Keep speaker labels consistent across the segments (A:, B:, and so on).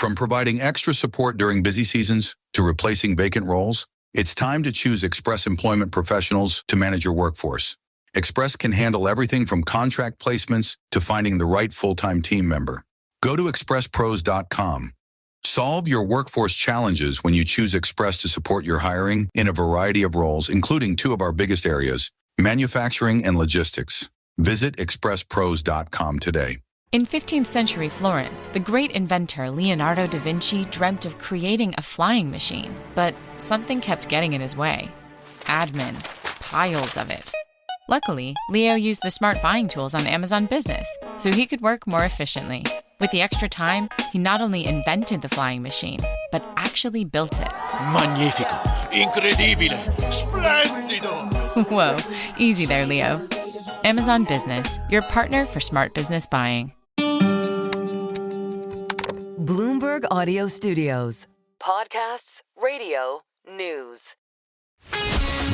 A: From providing extra support during busy seasons to replacing vacant roles, it's time to choose Express Employment Professionals to manage your workforce. Express can handle everything from contract placements to finding the right full-time team member. Go to expresspros.com. Solve your workforce challenges when you choose Express to support your hiring in a variety of roles, including two of our biggest areas, manufacturing and logistics. Visit expresspros.com today.
B: In 15th century Florence, the great inventor Leonardo da Vinci dreamt of creating a flying machine, but something kept getting in his way. Admin. Piles of it. Luckily, Leo used the smart buying tools on Amazon Business, so he could work more efficiently. With the extra time, he not only invented the flying machine, but actually built it.
C: Magnifico! Incredibile! Splendido!
B: Whoa, easy there, Leo. Amazon Business, your partner for smart business buying.
D: Bloomberg Audio Studios. Podcasts, radio, news.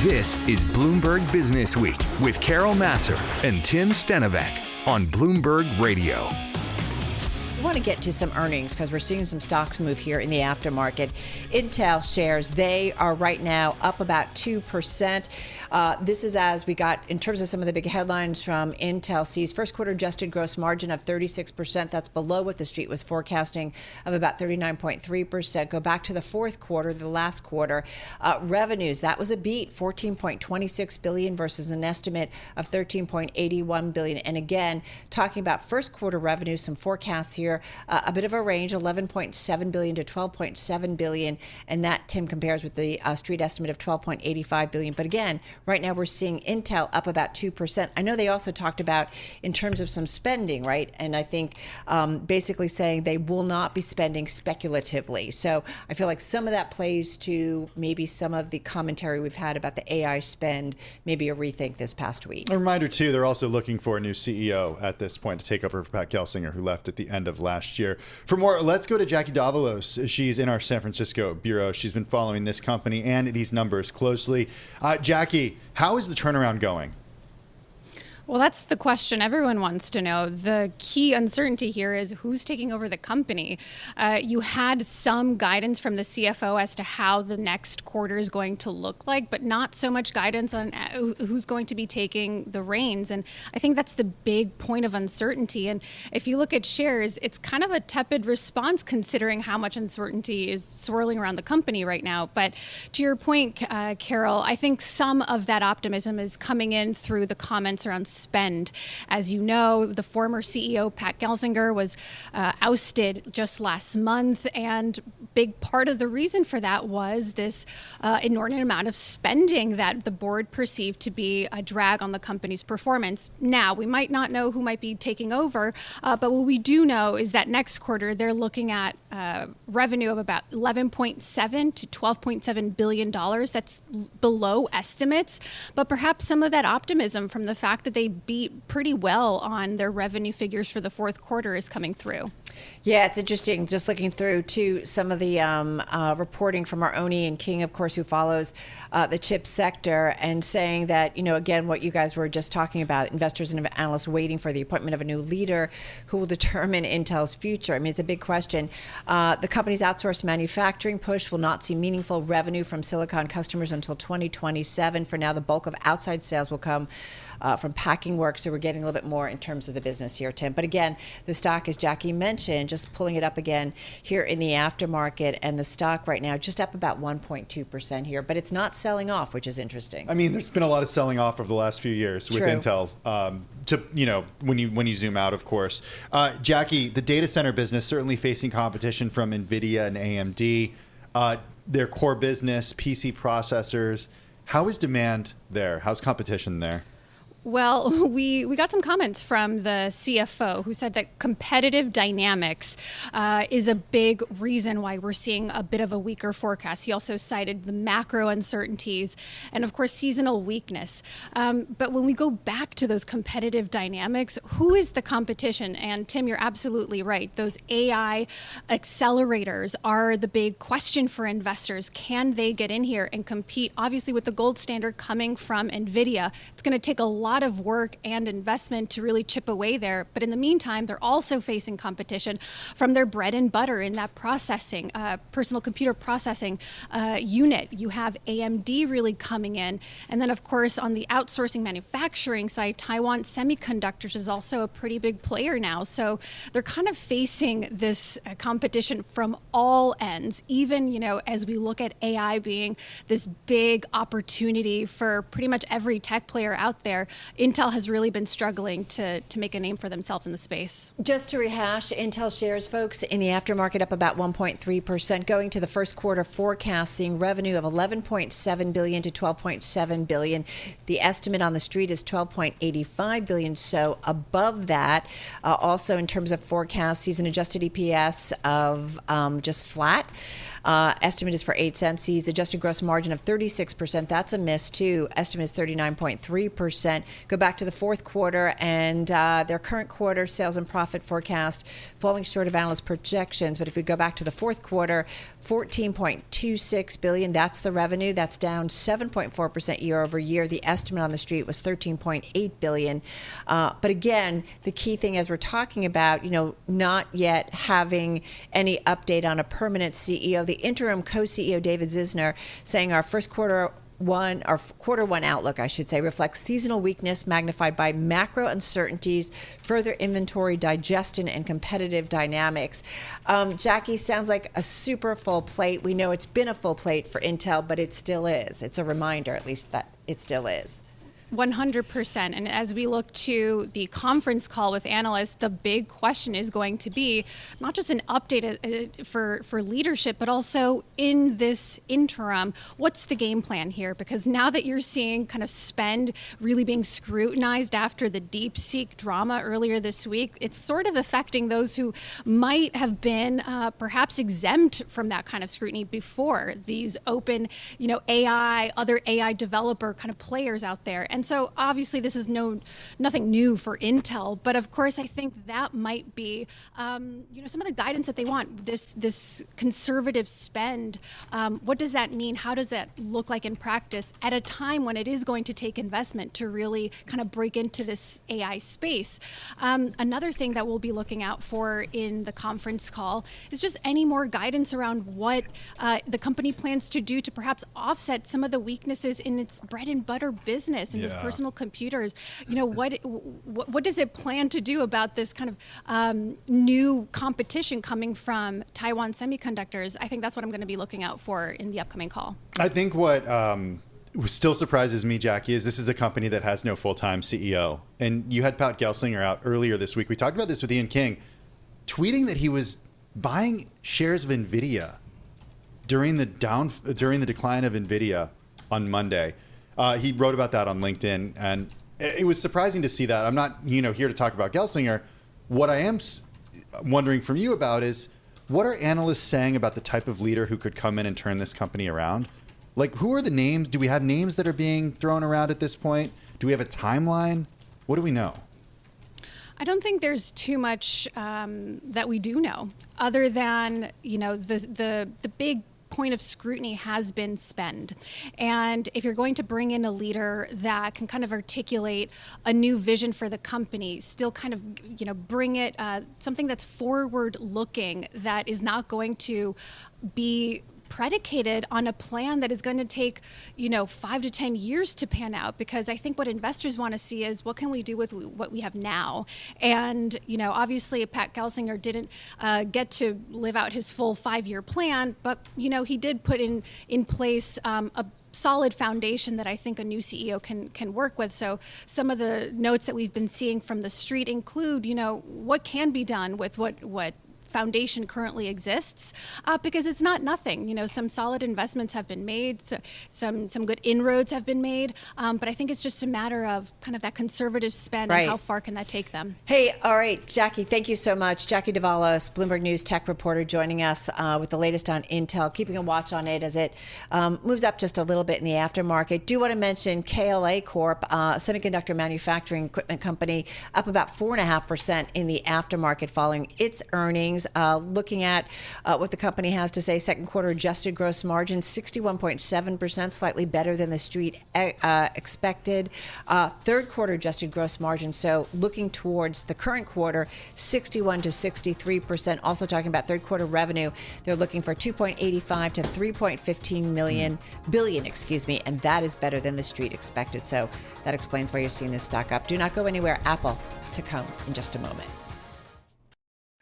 E: This is Bloomberg Business Week with Carol Massar and Tim Stenovec on Bloomberg Radio.
F: I want to get to some earnings because we're seeing some stocks move here in the aftermarket. Intel shares, they are right now up about 2%. This is as we got, in terms of some of the big headlines from Intel, sees first quarter adjusted gross margin of 36%. That's below what the street was forecasting of about 39.3%. Go back to the fourth quarter, the last quarter. Revenues, that was a beat, $14.26 billion versus an estimate of $13.81 billion. And again, talking about first quarter revenues, some forecasts here. A bit of a range, $11.7 billion to $12.7 billion, and that, Tim, compares with the street estimate of $12.85 billion. But again, right now we're seeing Intel up about 2%. I know they also talked about in terms of some spending, right? And I think basically saying they will not be spending speculatively. So I feel like some of that plays to maybe some of the commentary we've had about the AI spend, maybe a rethink this past week.
G: A reminder, too, they're also looking for a new CEO at this point to take over for Pat Gelsinger, who left at the end of last year. For more, let's go to Jackie Davalos. She's in our San Francisco bureau. She's been following this company and these numbers closely. Jackie, how is the turnaround going?
H: Well, that's the question everyone wants to know. The key uncertainty here is who's taking over the company. You had some guidance from the CFO as to how the next quarter is going to look like, but not so much guidance on who's going to be taking the reins. And I think that's the big point of uncertainty. And if you look at shares, it's kind of a tepid response considering how much uncertainty is swirling around the company right now. But to your point, Carol, I think some of that optimism is coming in through the comments around spend. As you know, the former CEO, Pat Gelsinger, was ousted just last month. And big part of the reason for that was this inordinate amount of spending that the board perceived to be a drag on the company's performance. Now, we might not know who might be taking over, but what we do know is that next quarter, they're looking at revenue of about $11.7 to $12.7 billion. That's below estimates, but perhaps some of that optimism from the fact that they beat pretty well on their revenue figures for the fourth quarter is coming through.
F: Yeah, it's interesting just looking through to some of the reporting from our own Ian King, of course, who follows the chip sector, and saying that, you know, again, what you guys were just talking about, investors and analysts waiting for the appointment of a new leader who will determine Intel's future. I mean, it's a big question. The company's outsourced manufacturing push will not see meaningful revenue from Silicon customers until 2027. For now, the bulk of outside sales will come from packing work. So we're getting a little bit more in terms of the business here, Tim. But again, the stock, as Jackie mentioned, just pulling it up again here in the aftermarket, and the stock right now just up about 1.2% here, but it's not selling off, which is interesting.
G: I mean, there's been a lot of selling off over the last few years with Intel. When you zoom out, of course. Jackie, the data center business certainly facing competition from NVIDIA and AMD. Their core business, PC processors. How is demand there? How's competition there?
H: Well, we got some comments from the CFO who said that competitive dynamics is a big reason why we're seeing a bit of a weaker forecast. He also cited the macro uncertainties and, of course, seasonal weakness. But when we go back to those competitive dynamics, who is the competition? And Tim, you're absolutely right. Those AI accelerators are the big question for investors. Can they get in here and compete? Obviously, with the gold standard coming from NVIDIA, it's going to take a lot lot of work and investment to really chip away there. But in the meantime, they're also facing competition from their bread and butter in that processing, personal computer processing unit. You have AMD really coming in. And then, of course, on the outsourcing manufacturing side, Taiwan Semiconductors is also a pretty big player now. So they're kind of facing this competition from all ends, even, as we look at AI being this big opportunity for pretty much every tech player out there. Intel has really been struggling to make a name for themselves in the space.
F: Just to rehash, Intel shares, folks, in the aftermarket up about 1.3%, going to the first quarter forecast, seeing revenue of $11.7 billion to $12.7 billion. The estimate on the street is $12.85 billion, so above that. Also, in terms of forecast, sees an adjusted EPS of just flat. Estimate is for 8 cents. Sees adjusted gross margin of 36%. That's a miss, too. Estimate is 39.3%. Go back to the fourth quarter, and their current quarter sales and profit forecast falling short of analyst projections. But if we go back to the fourth quarter, $14.26 billion. That's the revenue. That's down 7.4% year over year. The estimate on the street was $13.8 billion. But again, the key thing as we're talking about, not yet having any update on a permanent CEO. The interim co-CEO David Zino saying our quarter one outlook, I should say, reflects seasonal weakness magnified by macro uncertainties, further inventory digestion, and competitive dynamics. Jackie, sounds like a super full plate. We know it's been a full plate for Intel, but it still is. It's a reminder, at least, that it still is.
H: 100%. And as we look to the conference call with analysts, the big question is going to be not just an update for leadership, but also in this interim, what's the game plan here? Because now that you're seeing kind of spend really being scrutinized after the DeepSeek drama earlier this week, it's sort of affecting those who might have been perhaps exempt from that kind of scrutiny before, these open, AI, other AI developer kind of players out there. And so obviously this is nothing new for Intel, but of course I think that might be some of the guidance that they want. This conservative spend. What does that mean? How does that look like in practice at a time when it is going to take investment to really kind of break into this AI space? Another thing that we'll be looking out for in the conference call is just any more guidance around what the company plans to do to perhaps offset some of the weaknesses in its bread and butter business and personal computers. What does it plan to do about this kind of new competition coming from Taiwan Semiconductors? I think that's what I'm going to be looking out for in the upcoming call.
G: I think what still surprises me, Jackie, is this is a company that has no full-time CEO. And you had Pat Gelsinger out earlier this week. We talked about this with Ian King, tweeting that he was buying shares of NVIDIA during the decline of NVIDIA on Monday. He wrote about that on LinkedIn, and it was surprising to see that. I'm not, here to talk about Gelsinger. What I am wondering from you about is, what are analysts saying about the type of leader who could come in and turn this company around? Like, who are the names? Do we have names that are being thrown around at this point? Do we have a timeline? What do we know?
H: I don't think there's too much that we do know, other than, the big point of scrutiny has been spend. And if you're going to bring in a leader that can kind of articulate a new vision for the company, still kind of, bring it something that's forward looking, that is not going to be predicated on a plan that is going to take, 5 to 10 years to pan out. Because I think what investors want to see is, what can we do with what we have now? And, obviously Pat Gelsinger didn't get to live out his full 5-year plan, but, he did put in place a solid foundation that I think a new CEO can work with. So some of the notes that we've been seeing from the street include, what can be done with what foundation currently exists, because it's not nothing. Some solid investments have been made, so some good inroads have been made, but I think it's just a matter of kind of that conservative spend, right, and how far can that take them.
F: Hey, all right, Jackie, thank you so much. Jackie Davalos, Bloomberg News tech reporter, joining us with the latest on Intel, keeping a watch on it as it moves up just a little bit in the aftermarket. Do want to mention KLA Corp, semiconductor manufacturing equipment company, up about 4.5% in the aftermarket following its earnings. earnings. Looking at what the company has to say, second quarter adjusted gross margin, 61.7%, slightly better than the street expected. Third quarter adjusted gross margin, so looking towards the current quarter, 61 to 63%. Also talking about third quarter revenue, they're looking for 2.85 to 3.15 billion, and that is better than the street expected. So that explains why you're seeing this stock up. Do not go anywhere. Apple to come in just a moment.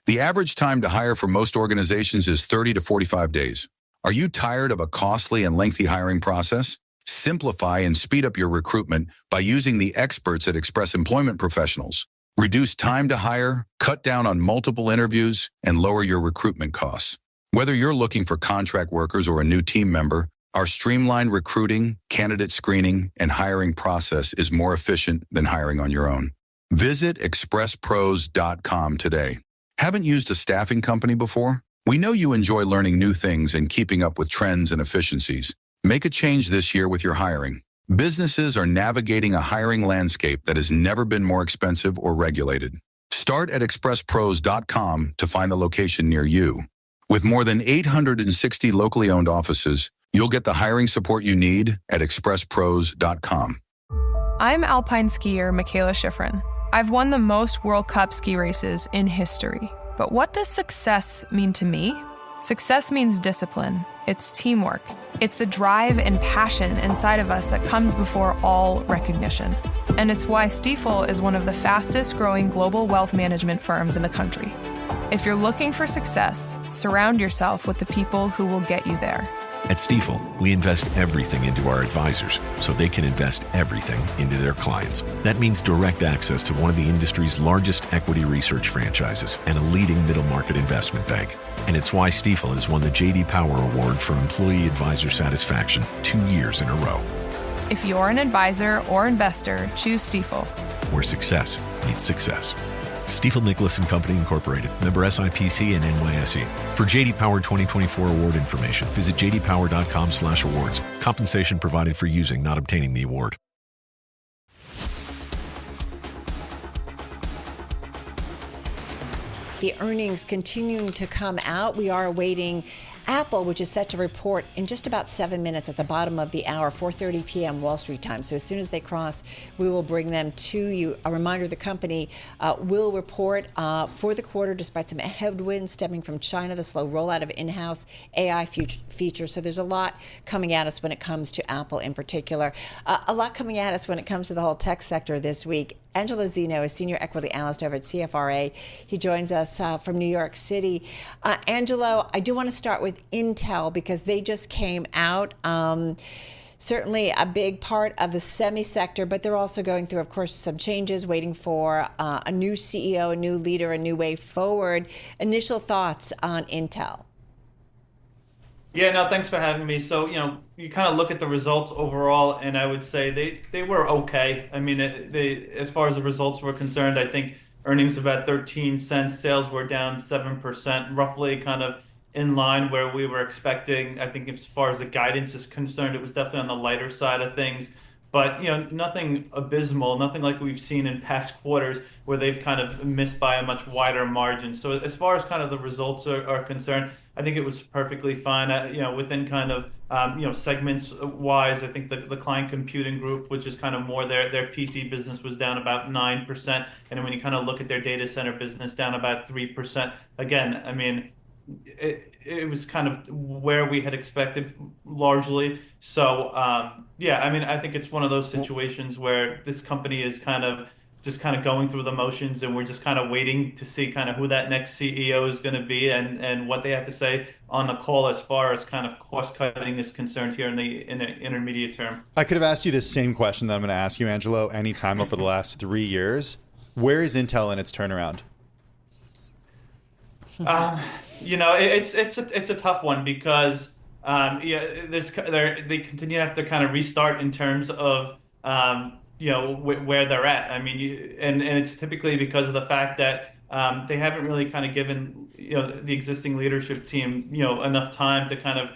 A: The average time to hire for most organizations is 30 to 45 days. Are you tired of a costly and lengthy hiring process? Simplify and speed up your recruitment by using the experts at Express Employment Professionals. Reduce time to hire, cut down on multiple interviews, and lower your recruitment costs. Whether you're looking for contract workers or a new team member, our streamlined recruiting, candidate screening, and hiring process is more efficient than hiring on your own. Visit expresspros.com today. Haven't used a staffing company before? We know you enjoy learning new things and keeping up with trends and efficiencies. Make a change this year with your hiring. Businesses are navigating a hiring landscape that has never been more expensive or regulated. Start at expresspros.com to find the location near you. With more than 860 locally owned offices, you'll get the hiring support you need at expresspros.com.
I: I'm alpine skier Michaela Schifrin. I've won the most World Cup ski races in history. But what does success mean to me? Success means discipline. It's teamwork. It's the drive and passion inside of us that comes before all recognition. And it's why Stifel is one of the fastest growing global wealth management firms in the country. If you're looking for success, surround yourself with the people who will get you there.
J: At Stifel, we invest everything into our advisors so they can invest everything into their clients. That means direct access to one of the industry's largest equity research franchises and a leading middle market investment bank. And it's why Stifel has won the J.D. Power Award for Employee Advisor Satisfaction 2 years in a row.
I: If you're an advisor or investor, choose Stifel.
J: Where success meets success. Stifel Nicholas and Company Incorporated, member SIPC and NYSE. For J.D. Power 2024 award information, visit jdpower.com/awards. Compensation provided for using, not obtaining the award.
F: The earnings continuing to come out. We are awaiting Apple, which is set to report in just about 7 minutes at the bottom of the hour, 4:30 p.m. Wall Street time. So as soon as they cross, we will bring them to you. A reminder, the company will report for the quarter despite some headwinds stemming from China, the slow rollout of in-house AI features. So there's a lot coming at us when it comes to Apple in particular. A lot coming at us when it comes to the whole tech sector this week. Angelo Zino is Senior Equity Analyst over at CFRA. He joins us from New York City. Angelo, I do want to start with Intel because they just came out. Certainly a big part of the semi sector, but they're also going through, of course, some changes, waiting for a new CEO, a new leader, a new way forward. Initial thoughts on Intel?
K: Yeah, no, thanks for having me. So, you kind of look at the results overall, and I would say they were okay. I mean, they as far as the results were concerned, I think earnings about 13 cents, sales were down 7%, roughly kind of in line where we were expecting. I think as far as the guidance is concerned, it was definitely on the lighter side of things. But, nothing abysmal, nothing like we've seen in past quarters where they've kind of missed by a much wider margin. So as far as kind of the results are concerned, I think it was perfectly fine. Within kind of, segments wise, I think the client computing group, which is kind of more their PC business, was down about 9%. And then when you kind of look at their data center business, down about 3%. Again, I mean, it was kind of where we had expected largely. So, I think it's one of those situations where this company is kind of just kind of going through the motions, and we're just kind of waiting to see kind of who that next CEO is going to be and what they have to say on the call as far as kind of cost cutting is concerned here in the intermediate term.
G: I could have asked you the same question that I'm going to ask you, Angelo, anytime over the last 3 years. Where is Intel in its turnaround?
K: It's a tough one because they continue to have to kind of restart in terms of where they're at. I mean, and it's typically because of the fact that they haven't really kind of given the existing leadership team enough time to kind of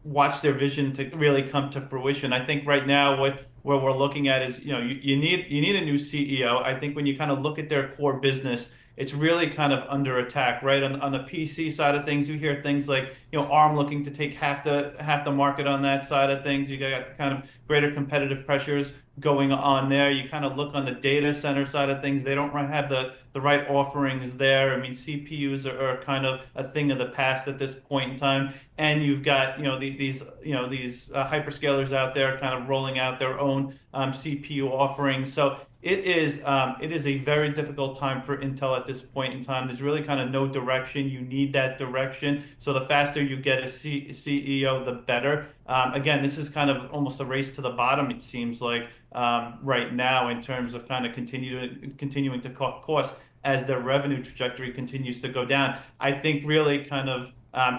K: watch their vision to really come to fruition. I think right now where we're looking at is you need a new CEO. I think when you kind of look at their core business, it's really kind of under attack, right? On the PC side of things, you hear things like, ARM looking to take half the market on that side of things. You got kind of greater competitive pressures going on there. You kind of look on the data center side of things, they don't have the right offerings there. I mean, CPUs are kind of a thing of the past at this point in time. And you've got, these hyperscalers out there kind of rolling out their own CPU offerings. So it is a very difficult time for Intel at this point in time. There's really kind of no direction. You need that direction. So the faster you get a CEO, the better. Again, this is kind of almost a race to the bottom, it seems like, right now, in terms of kind of continuing to cut costs as their revenue trajectory continues to go down. I think really kind of,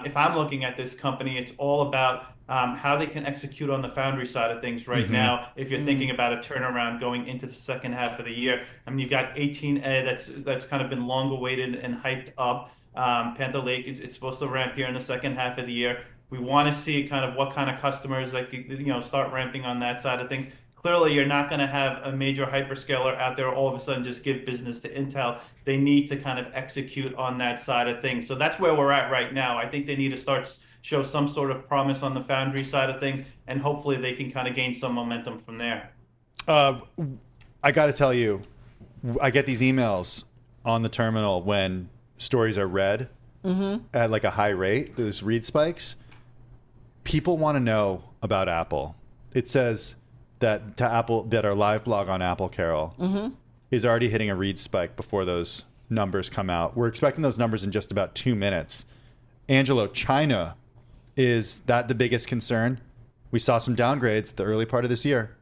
K: if I'm looking at this company, it's all about how they can execute on the foundry side of things right now. If you're thinking about a turnaround going into the second half of the year, I mean, you've got 18A that's kind of been long awaited and hyped up. Panther Lake, it's supposed to ramp here in the second half of the year. We want to see kind of what kind of customers that start ramping on that side of things. Clearly, you're not going to have a major hyperscaler out there all of a sudden just give business to Intel. They need to kind of execute on that side of things. So that's where we're at right now. I think they need to show some sort of promise on the foundry side of things, and hopefully they can kind of gain some momentum from there.
G: I got to tell you, I get these emails on the terminal when stories are read at like a high rate, those read spikes. People want to know about Apple. It says that our live blog on Apple, Carol, is already hitting a read spike before those numbers come out. We're expecting those numbers in just about 2 minutes. Angelo, China, is that the biggest concern? We saw some downgrades the early part of this year.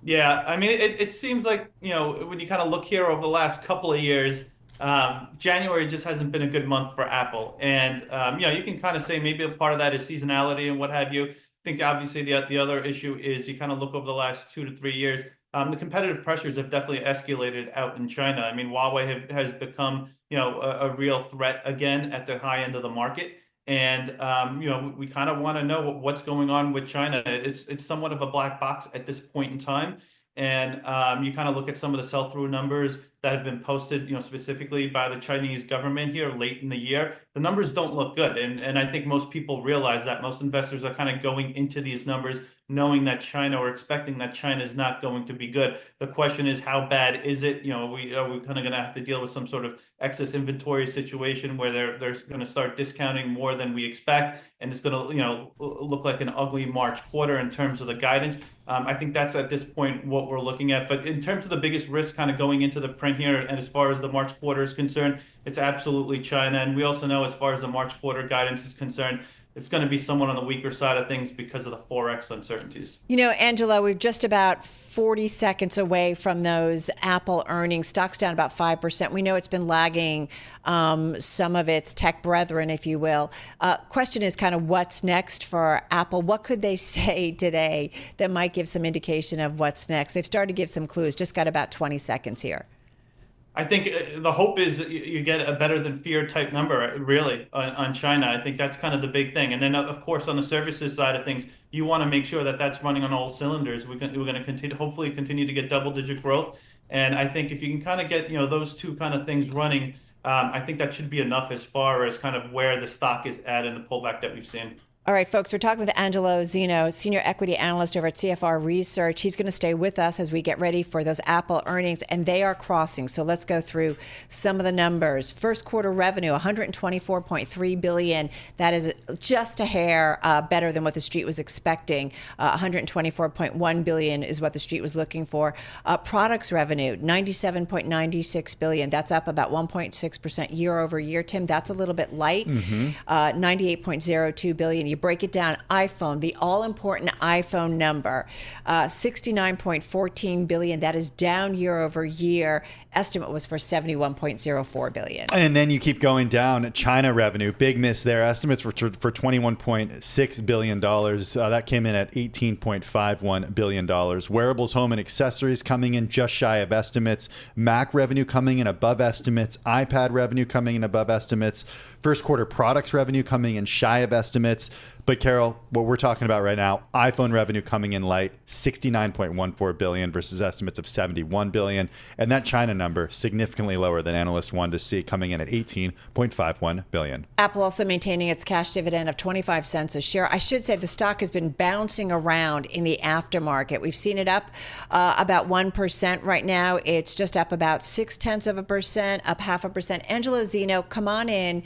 K: Yeah, I mean, it seems like, when you kind of look here over the last couple of years, January just hasn't been a good month for Apple. And, you can kind of say maybe a part of that is seasonality and what have you. I think obviously the other issue is you kind of look over the last 2 to 3 years, the competitive pressures have definitely escalated out in China. I mean, Huawei has become, a real threat again at the high end of the market. And, we kind of want to know what's going on with China. It's somewhat of a black box at this point in time. And you kind of look at some of the sell-through numbers that have been posted, specifically by the Chinese government here late in the year. The numbers don't look good. And I think most people realize that. Most investors are kind of going into these numbers knowing that China, or expecting that China is not going to be good. The question is, how bad is it? Are we kind of going to have to deal with some sort of excess inventory situation where they're going to start discounting more than we expect, and it's going to look like an ugly March quarter in terms of the guidance? I think that's at this point what we're looking at. But in terms of the biggest risk kind of going into the print here, and as far as the March quarter is concerned, it's absolutely China. And we also know, as far as the March quarter guidance is concerned, it's going to be somewhat on the weaker side of things because of the Forex uncertainties.
F: Angelo, we're just about 40 seconds away from those Apple earnings. Stock's down about 5%. We know it's been lagging some of its tech brethren, if you will. Question is kind of what's next for Apple? What could they say today that might give some indication of what's next? They've started to give some clues. Just got about 20 seconds here.
K: I think the hope is you get a better than fear type number, really, on China. I think that's kind of the big thing. And then, of course, on the services side of things, you want to make sure that that's running on all cylinders. We're going to hopefully continue to get double-digit growth. And I think if you can kind of get those two kind of things running, I think that should be enough as far as kind of where the stock is at in the pullback that we've seen.
F: All right, folks, we're talking with Angelo Zino, Senior Equity Analyst over at CFRA Research. He's going to stay with us as we get ready for those Apple earnings, and they are crossing. So let's go through some of the numbers. First quarter revenue, $124.3 billion. That is just a hair better than what the street was expecting. $124.1 billion is what the street was looking for. Products revenue, $97.96 billion. That's up about 1.6% year over year. Tim, that's a little bit light. $98.02 billion. You break it down, iPhone, the all-important iPhone number, $69.14 billion. That is down year over year. Estimate was for $71.04 billion.
G: And then you keep going down. China revenue, big miss there. Estimates for $21.6 billion. That came in at $18.51 billion. Wearables, home, and accessories coming in just shy of estimates. Mac revenue coming in above estimates. iPad revenue coming in above estimates. First quarter products revenue coming in shy of estimates. But Carol, what we're talking about right now, iPhone revenue coming in light, $69.14 billion versus estimates of $71 billion. And that China number, number, significantly lower than analysts wanted to see, coming in at $18.51 billion.
F: Apple also maintaining its cash dividend of 25 cents a share. I should say the stock has been bouncing around in the aftermarket. We've seen it up about 1% right now. It's just up about 0.6%, up 0.5%. Angelo, Zino, come on in.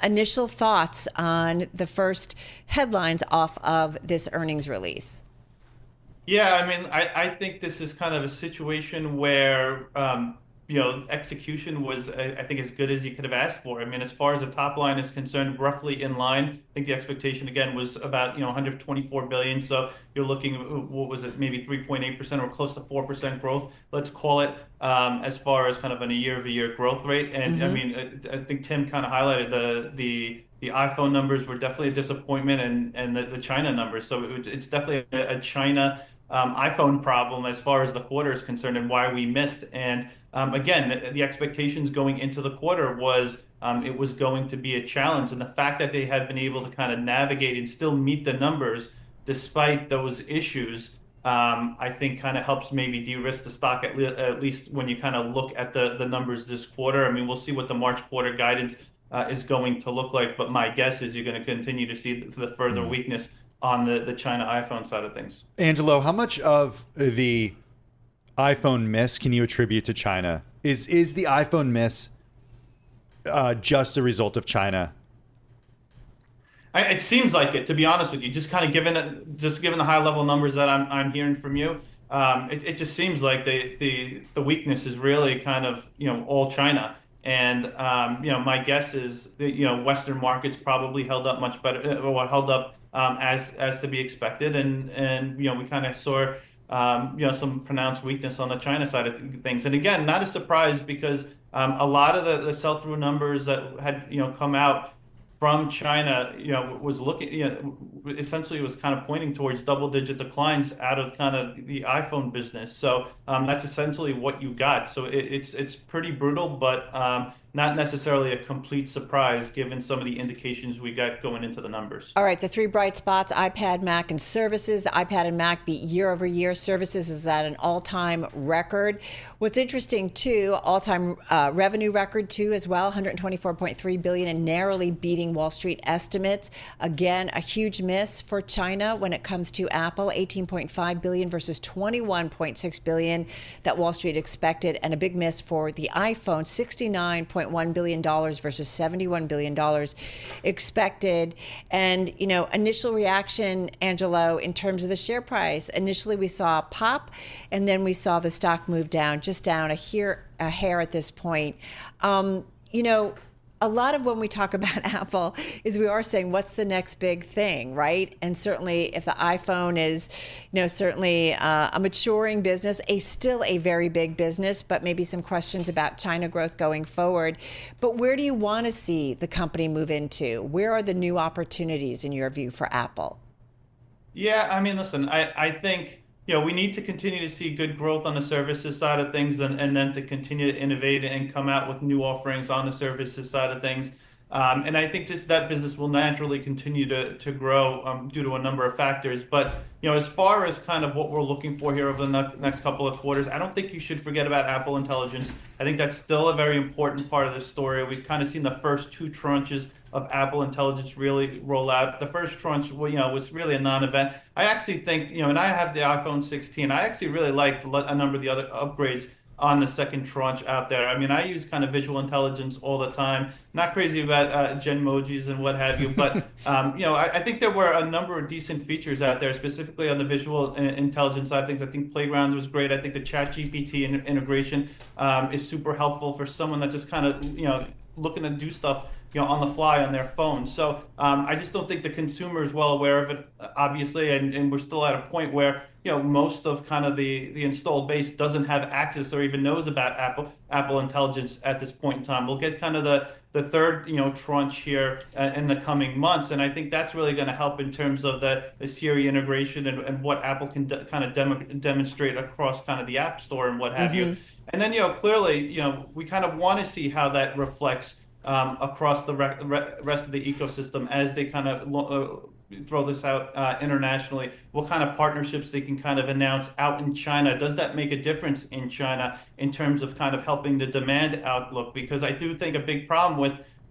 F: Initial thoughts on the first headlines off of this earnings release.
K: Yeah, I mean, I think this is kind of a situation where, execution was, I think, as good as you could have asked for. I mean, as far as the top line is concerned, roughly in line. I think the expectation, again, was about, 124 billion. So you're looking, what was it, maybe 3.8% or close to 4% growth, let's call it, as far as kind of on a year-over-year growth rate. And I mean, I think Tim kind of highlighted the iPhone numbers were definitely a disappointment, and the China numbers. So it's definitely a China iPhone problem as far as the quarter is concerned and why we missed. And again, the expectations going into the quarter was it was going to be a challenge. And the fact that they had been able to kind of navigate and still meet the numbers despite those issues, I think kind of helps maybe de-risk the stock at least when you kind of look at the numbers this quarter. I mean, we'll see what the March quarter guidance is going to look like. But my guess is you're going to continue to see the further weakness on the China iPhone side of things.
G: Angelo, how much of the iPhone miss can you attribute to China? Is the iPhone miss just a result of China?
K: It seems like it, to be honest with you. Just kind of given the high level numbers that I'm hearing from you, it just seems like the weakness is really kind of all China. And my guess is that Western markets probably held up much better, or held up as to be expected, and we kind of saw some pronounced weakness on the China side of things. And again, not a surprise, because a lot of the sell-through numbers that had come out from China, was looking, essentially was kind of pointing towards double-digit declines out of kind of the iPhone business. So that's essentially what you got. So it's pretty brutal, but not necessarily a complete surprise given some of the indications we got going into the numbers.
F: All right, the three bright spots: iPad, Mac, and services. The iPad and Mac beat year-over-year. Services is at an all-time record. What's interesting too, all-time revenue record too as well, 124.3 billion, and narrowly beating Wall Street estimates. Again, a huge miss for China when it comes to Apple, 18.5 billion versus 21.6 billion that Wall Street expected, and a big miss for the iPhone, $69.1 billion versus $71 billion expected. And, initial reaction, Angelo, in terms of the share price, initially we saw a pop, and then we saw the stock move down, just down a hair at this point. A lot of when we talk about Apple is we are saying, what's the next big thing, right? And certainly if the iPhone is, certainly a maturing business, still a very big business, but maybe some questions about China growth going forward. But where do you want to see the company move into? Where are the new opportunities in your view for Apple?
K: Yeah, I mean, listen, I think we need to continue to see good growth on the services side of things, and then to continue to innovate and come out with new offerings on the services side of things. And I think just that business will naturally continue to grow due to a number of factors. But as far as kind of what we're looking for here over the next couple of quarters, I don't think you should forget about Apple Intelligence. I think that's still a very important part of the story. We've kind of seen the first two tranches of Apple Intelligence really roll out. The first tranche, was really a non-event. I actually think, and I have the iPhone 16. I actually really liked a number of the other upgrades on the second tranche out there. I mean, I use kind of visual intelligence all the time. Not crazy about Genmojis and what have you, but I think there were a number of decent features out there, specifically on the visual intelligence side of things. I think Playground was great. I think the ChatGPT integration is super helpful for someone that just kind of looking to do stuff on the fly on their phone. So I just don't think the consumer is well aware of it, obviously, and we're still at a point where most of kind of the installed base doesn't have access or even knows about Apple Intelligence at this point in time. We'll get kind of the third tranche here in the coming months, and I think that's really going to help in terms of the Siri integration and what Apple can kind of demonstrate across kind of the App Store and what have you. And then clearly we kind of want to see how that reflects across the rest of the ecosystem as they kind of throw this out internationally, what kind of partnerships they can kind of announce out in China. Does that make a difference in China in terms of kind of helping the demand outlook? Because I do think a big problem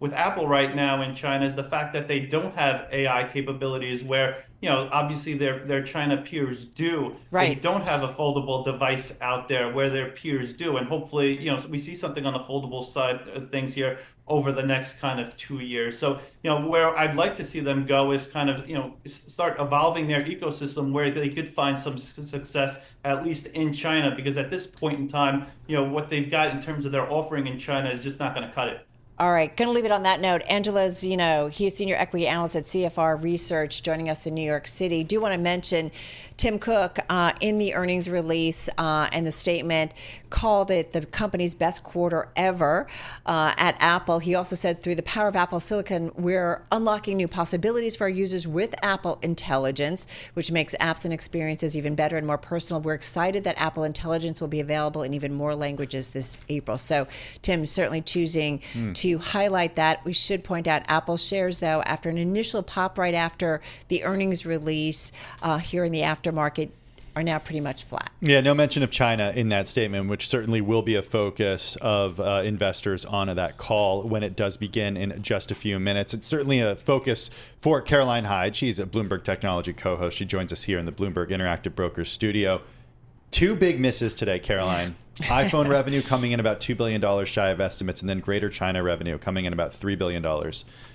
K: with Apple right now in China is the fact that they don't have AI capabilities where, obviously their China peers do.
F: Right.
K: They don't have a foldable device out there where their peers do. And hopefully, we see something on the foldable side of things here over the next kind of 2 years. So, where I'd like to see them go is kind of, start evolving their ecosystem where they could find some success, at least in China, because at this point in time, what they've got in terms of their offering in China is just not going to cut it.
F: All right, going to leave it on that note. Angelo Zino, he's senior equity analyst at CFRA Research, joining us in New York City. Do want to mention Tim Cook in the earnings release and the statement called it the company's best quarter ever at Apple. He also said through the power of Apple Silicon, we're unlocking new possibilities for our users with Apple Intelligence, which makes apps and experiences even better and more personal. We're excited that Apple Intelligence will be available in even more languages this April. So Tim certainly choosing to highlight that. We should point out Apple shares, though, after an initial pop right after the earnings release here in the aftermarket, are now pretty much flat.
G: Yeah, no mention of China in that statement, which certainly will be a focus of investors on that call when it does begin in just a few minutes. It's certainly a focus for Caroline Hyde. She's a Bloomberg Technology co-host. She joins us here in the Bloomberg Interactive Brokers studio. Two big misses today, Caroline. iPhone revenue coming in about $2 billion shy of estimates, and then Greater China revenue coming in about $3 billion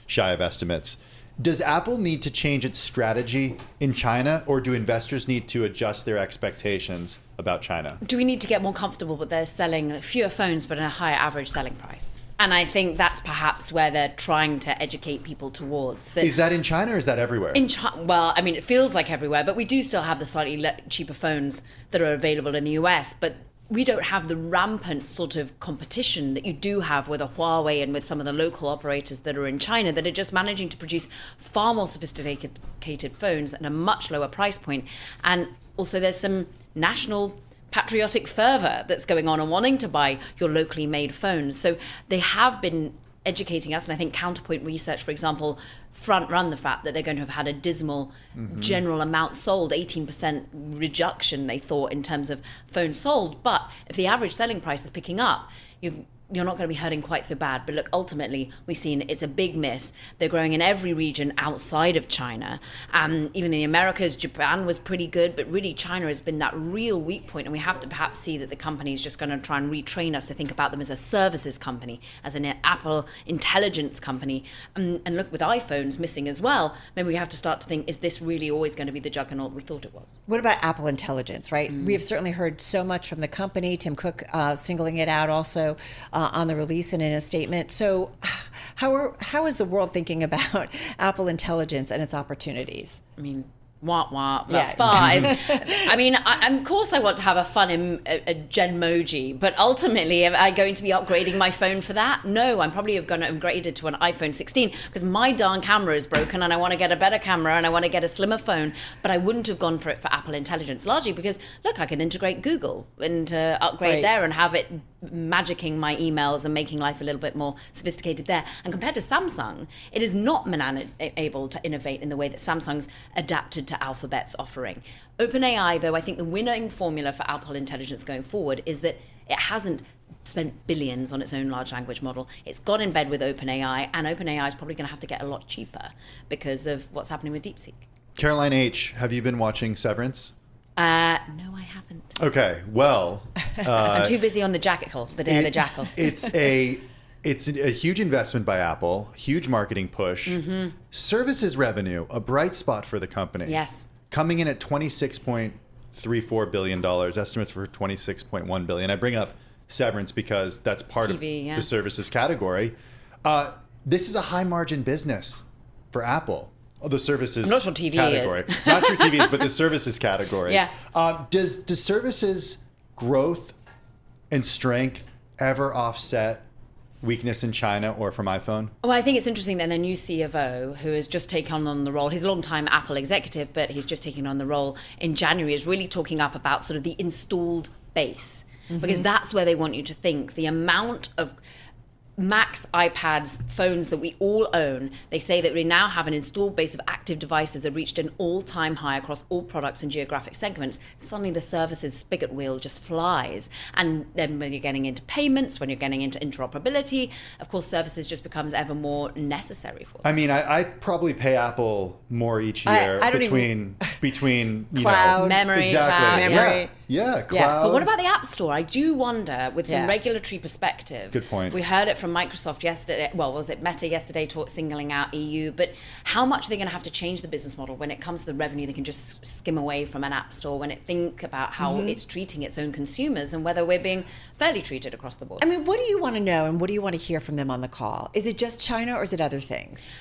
G: shy of estimates. Does Apple need to change its strategy in China, or do investors need to adjust their expectations about China?
L: Do we need to get more comfortable that they're selling fewer phones but at a higher average selling price? And I think that's perhaps where they're trying to educate people towards.
G: Is that in China or is that everywhere?
L: In China, well, I mean, it feels like everywhere, but we do still have the slightly cheaper phones that are available in the US, but we don't have the rampant sort of competition that you do have with a Huawei and with some of the local operators that are in China that are just managing to produce far more sophisticated phones at a much lower price point. And also there's some national patriotic fervor that's going on and wanting to buy your locally made phones. So they have been educating us, and I think Counterpoint Research, for example, front run the fact that they're going to have had a dismal general amount sold, 18% reduction they thought in terms of phones sold. But if the average selling price is picking up, you're not going to be hurting quite so bad. But look, ultimately, we've seen it's a big miss. They're growing in every region outside of China. Even in the Americas, Japan was pretty good, but really China has been that real weak point. And we have to perhaps see that the company is just going to try and retrain us to think about them as a services company, as an Apple Intelligence company. And look, with iPhones missing as well, maybe we have to start to think, is this really always going to be the juggernaut we thought it was?
F: What about Apple Intelligence, right? We have certainly heard so much from the company, Tim Cook singling it out also on the release and in a statement. So how is the world thinking about Apple Intelligence and its opportunities?
L: I mean, thus far is, I mean, of course I want to have a fun a Genmoji, but ultimately am I going to be upgrading my phone for that? No, I'm probably going to upgrade it to an iPhone 16 because my darn camera is broken and I want to get a better camera and I want to get a slimmer phone, but I wouldn't have gone for it for Apple Intelligence, largely because, look, I can integrate Google and upgrade there and have it magicking my emails and making life a little bit more sophisticated there. And compared to Samsung, it is not been able to innovate in the way that Samsung's adapted to Alphabet's offering. OpenAI, though, I think the winning formula for Apple Intelligence going forward is that it hasn't spent billions on its own large language model. It's got in bed with OpenAI, and OpenAI is probably going to have to get a lot cheaper because of what's happening with DeepSeek. Caroline
G: H., have you been watching Severance?
L: No, I haven't.
G: Okay, well...
L: I'm too busy on the Jackal, the Day of the Jackal.
G: It's a huge investment by Apple, huge marketing push. Services revenue, a bright spot for the company.
L: Yes.
G: Coming in at $26.34 billion, estimates for $26.1 billion. I bring up Severance because that's part of the services category. This is a high margin business for Apple. The services
L: I'm not sure TV
G: category.
L: is.
G: Not sure TVs, but the services category.
L: Yeah.
G: Does services growth and strength ever offset weakness in China or from iPhone?
L: Well, I think it's interesting that their new CFO, who has just taken on the role, he's a long-time Apple executive, but he's just taken on the role in January, is really talking up about sort of the installed base. Because that's where they want you to think. The amount of Macs, iPads, phones that we all own, they say that we now have an installed base of active devices that reached an all-time high across all products and geographic segments. Suddenly the services spigot wheel just flies. And then when you're getting into payments, when you're getting into interoperability, of course, services just becomes ever more necessary for them.
G: I mean, I probably pay Apple more each year between
F: cloud,
L: memory,
G: exactly.
L: cloud,
F: memory.
G: Yeah, cloud.
L: But what about the App Store? I do wonder, with some regulatory perspective.
G: Good point.
L: We heard it from Microsoft yesterday. Well, was it Meta yesterday singling out EU? But how much are they going to have to change the business model when it comes to the revenue they can just skim away from an App Store when it think about how it's treating its own consumers and whether we're being fairly treated across the board?
F: I mean, what do you want to know and what do you want to hear from them on the call? Is it just China or is it other things?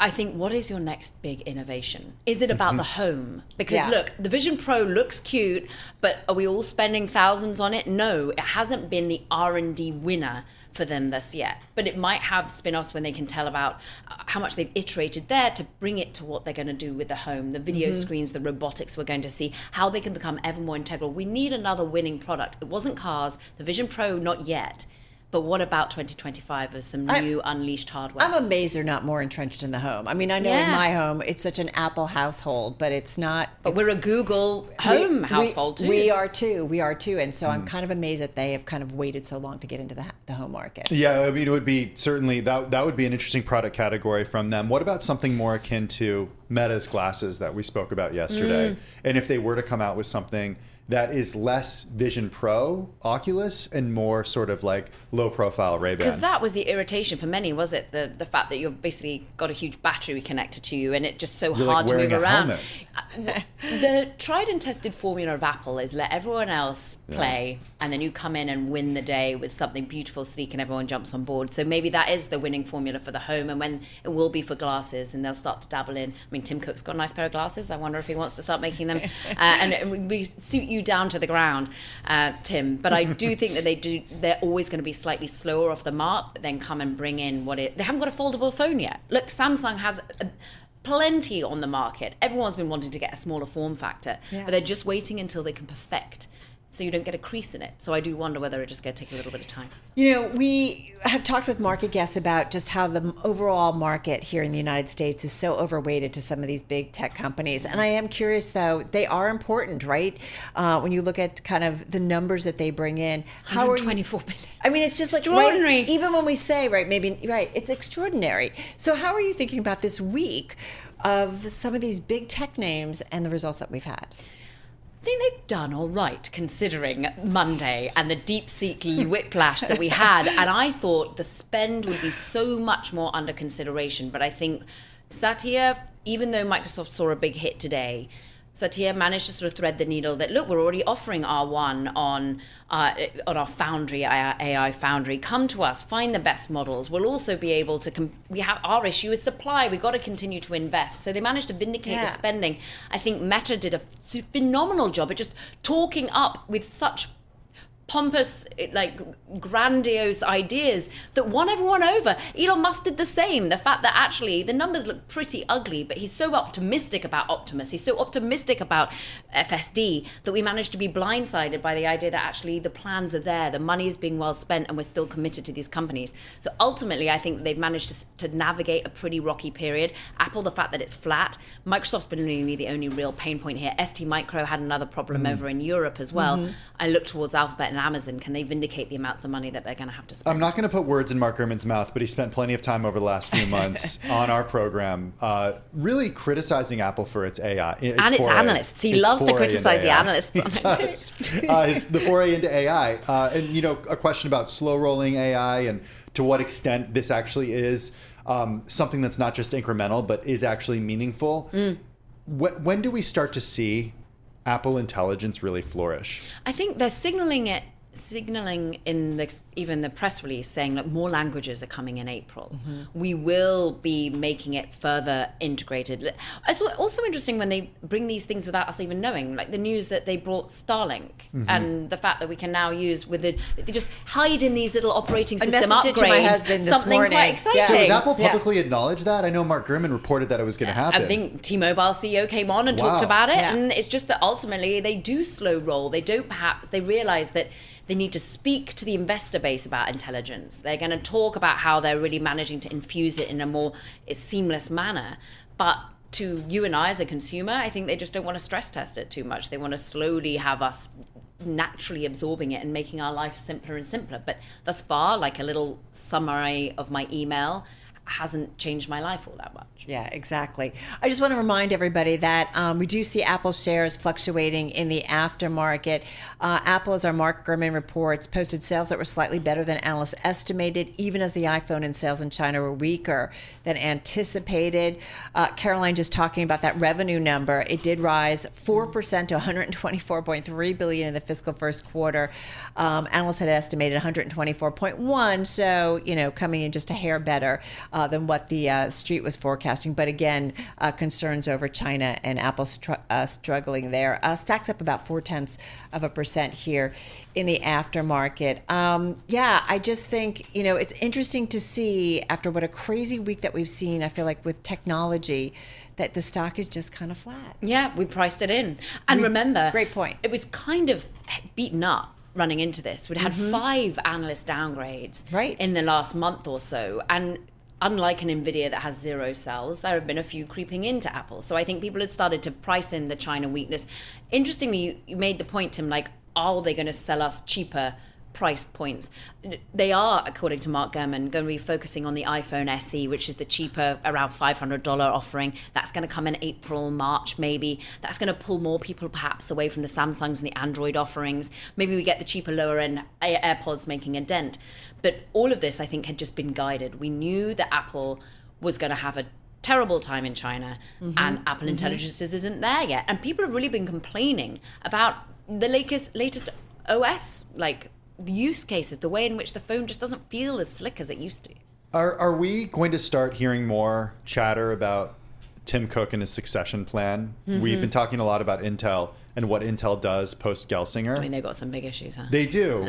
L: I think, what is your next big innovation? Is it about the home? Because look, the Vision Pro looks cute, but are we all spending thousands on it? No, it hasn't been the R&D winner for them this yet. But it might have spin-offs when they can tell about how much they've iterated there to bring it to what they're going to do with the home, the video screens, the robotics we're going to see, how they can become ever more integral. We need another winning product. It wasn't cars, the Vision Pro, not yet. But what about 2025 as some new unleashed hardware?
F: I'm amazed they're not more entrenched in the home. I mean, I know in my home, it's such an Apple household, but it's not.
L: But we're a Google home household too.
F: We are too. And so I'm kind of amazed that they have kind of waited so long to get into the home market.
G: Yeah, I mean, it would be certainly, that would be an interesting product category from them. What about something more akin to Meta's glasses that we spoke about yesterday? And if they were to come out with something that is less Vision Pro Oculus and more sort of like low profile Ray-Ban.
L: Because that was the irritation for many, was it? The fact that you've basically got a huge battery connected to you and it's just so hard to move around. The tried and tested formula of Apple is let everyone else play and then you come in and win the day with something beautiful, sleek, and everyone jumps on board. So maybe that is the winning formula for the home, and when it will be for glasses and they'll start to dabble in. I mean, Tim Cook's got a nice pair of glasses. I wonder if he wants to start making them. And we suit you down to the ground, Tim. But I do think that they're always going to be slightly slower off the mark, but then come and bring in they haven't got a foldable phone yet. Look, Samsung has plenty on the market. Everyone's been wanting to get a smaller form factor, but they're just waiting until they can perfect so you don't get a crease in it. So I do wonder whether it's just going to take a little bit of time.
F: You know, we have talked with market guests about just how the overall market here in the United States is so overweighted to some of these big tech companies. And I am curious, though, they are important, right? When you look at kind of the numbers that they bring in.
L: How are 24 billion.
F: I mean, it's just
L: extraordinary.
F: Like, even when we say, it's extraordinary. So how are you thinking about this week of some of these big tech names and the results that we've had?
L: I think they've done all right, considering Monday and the DeepSeek whiplash that we had. And I thought the spend would be so much more under consideration. But I think Satya, even though Microsoft saw a big hit today, Satya managed to sort of thread the needle that, look, we're already offering R1 on our Foundry, AI Foundry. Come to us, find the best models. We'll also be able to, our issue is supply. We've got to continue to invest. So they managed to vindicate the spending. I think Meta did a phenomenal job at just talking up with such pompous, like grandiose ideas that won everyone over. Elon Musk did the same. The fact that actually the numbers look pretty ugly, but he's so optimistic about Optimus, he's so optimistic about FSD that we managed to be blindsided by the idea that actually the plans are there, the money is being well spent, and we're still committed to these companies. So ultimately, I think that they've managed to navigate a pretty rocky period. Apple, the fact that it's flat. Microsoft's been really the only real pain point here. ST Micro had another problem over in Europe as well. I look towards Alphabet and Amazon. Can they vindicate the amounts of money that they're going to have to spend?
G: I'm not going to put words in Mark Gurman's mouth, but he spent plenty of time over the last few months on our program really criticizing Apple for its AI.
L: And its analysts. He loves to criticize the analysts on it too.
G: The foray into AI. And, you know, a question about slow rolling AI and to what extent this actually is something that's not just incremental, but is actually meaningful. When do we start to see Apple Intelligence really flourish?
L: I think they're signaling in even the press release saying that more languages are coming in April. We will be making it further integrated. It's also interesting when they bring these things without us even knowing, like the news that they brought Starlink and the fact that we can now use they just hide in these little operating system upgrades.
F: To my husband this
L: something
F: morning.
L: Quite exciting.
G: So has Apple publicly acknowledged that? I know Mark Gurman reported that it was going to happen.
L: I think T-Mobile CEO came on and talked about it, and it's just that ultimately they do slow roll. They realize that They need to speak to the investor base about intelligence. They're going to talk about how they're really managing to infuse it in a more seamless manner. But to you and I as a consumer, I think they just don't want to stress test it too much. They want to slowly have us naturally absorbing it and making our life simpler and simpler. But thus far, like a little summary of my email hasn't changed my life all that much.
F: Yeah, exactly. I just want to remind everybody that we do see Apple shares fluctuating in the aftermarket. Apple, as our Mark Gurman reports, posted sales that were slightly better than analysts estimated, even as the iPhone and sales in China were weaker than anticipated. Caroline just talking about that revenue number. It did rise 4% to $124.3 billion in the fiscal first quarter. Analysts had estimated 124.1, so coming in just a hair better than what the street was forecasting. But again, concerns over China and Apple struggling there. Stacks up about 0.4% here in the aftermarket. I just think, it's interesting to see after what a crazy week that we've seen, I feel like with technology, that the stock is just kind of flat.
L: Yeah, we priced it in. And remember,
F: great point.
L: It was kind of beaten up running into this. We'd had 5 analyst downgrades in the last month or so. And unlike an Nvidia that has 0 sales, there have been a few creeping into Apple. So I think people had started to price in the China weakness. Interestingly, you made the point, Tim, like, are they going to sell us cheaper price points? They are, according to Mark Gurman, going to be focusing on the iPhone SE, which is the cheaper, around $500 offering. That's going to come in April, March, maybe. That's going to pull more people perhaps away from the Samsungs and the Android offerings. Maybe we get the cheaper, lower-end AirPods making a dent. But all of this, I think, had just been guided. We knew that Apple was going to have a terrible time in China, and Apple Intelligence isn't there yet. And people have really been complaining about the latest OS, like, the use cases, the way in which the phone just doesn't feel as slick as it used to.
G: Are we going to start hearing more chatter about Tim Cook and his succession plan? We've been talking a lot about Intel and what Intel does post-Gelsinger.
L: I mean, they've got some big issues, huh?
G: They do.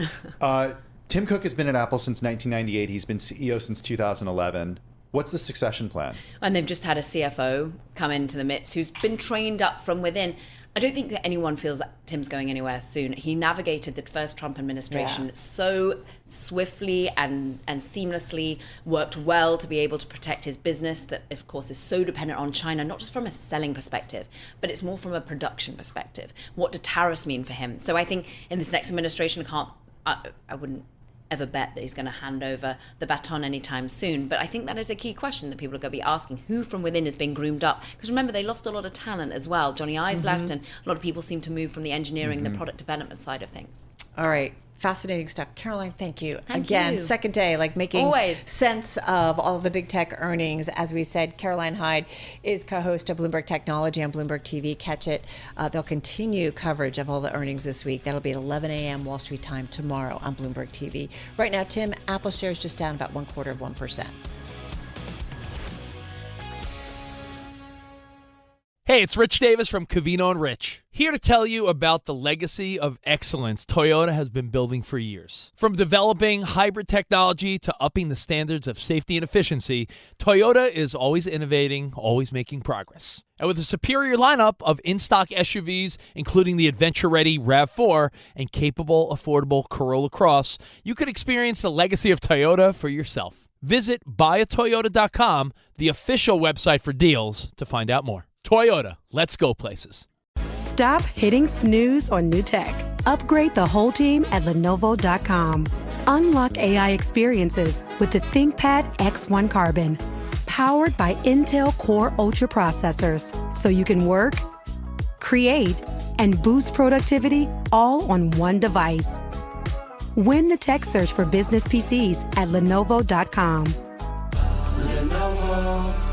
G: Tim Cook has been at Apple since 1998. He's been CEO since 2011. What's the succession plan? And
L: they've just had a CFO come into the midst who's been trained up from within. I don't think that anyone feels that Tim's going anywhere soon. He navigated the first Trump administration so swiftly and seamlessly, worked well to be able to protect his business that, of course, is so dependent on China, not just from a selling perspective, but it's more from a production perspective. What do tariffs mean for him? So I think in this next administration, I wouldn't ever bet that he's going to hand over the baton anytime soon. But I think that is a key question that people are going to be asking. Who from within is being groomed up? Because remember, they lost a lot of talent as well. Johnny Ives left, and a lot of people seem to move from the engineering, the product development side of things.
F: All right. Fascinating stuff. Caroline, thank you.
L: Thank
F: you.
L: Second
F: day, making sense of all of the big tech earnings. As we said, Caroline Hyde is co-host of Bloomberg Technology on Bloomberg TV. Catch it. They'll continue coverage of all the earnings this week. That'll be at 11 a.m. Wall Street time tomorrow on Bloomberg TV. Right now, Tim, Apple shares just down about 0.25%.
M: Hey, it's Rich Davis from Covino & Rich, here to tell you about the legacy of excellence Toyota has been building for years. From developing hybrid technology to upping the standards of safety and efficiency, Toyota is always innovating, always making progress. And with a superior lineup of in-stock SUVs, including the adventure-ready RAV4 and capable, affordable Corolla Cross, you could experience the legacy of Toyota for yourself. Visit buyatoyota.com, the official website for deals, to find out more. Toyota, let's go places.
N: Stop hitting snooze on new tech. Upgrade the whole team at Lenovo.com. Unlock AI experiences with the ThinkPad X1 Carbon. Powered by Intel Core Ultra processors. So you can work, create, and boost productivity all on one device. Win the tech search for business PCs at Lenovo.com.
O: Lenovo.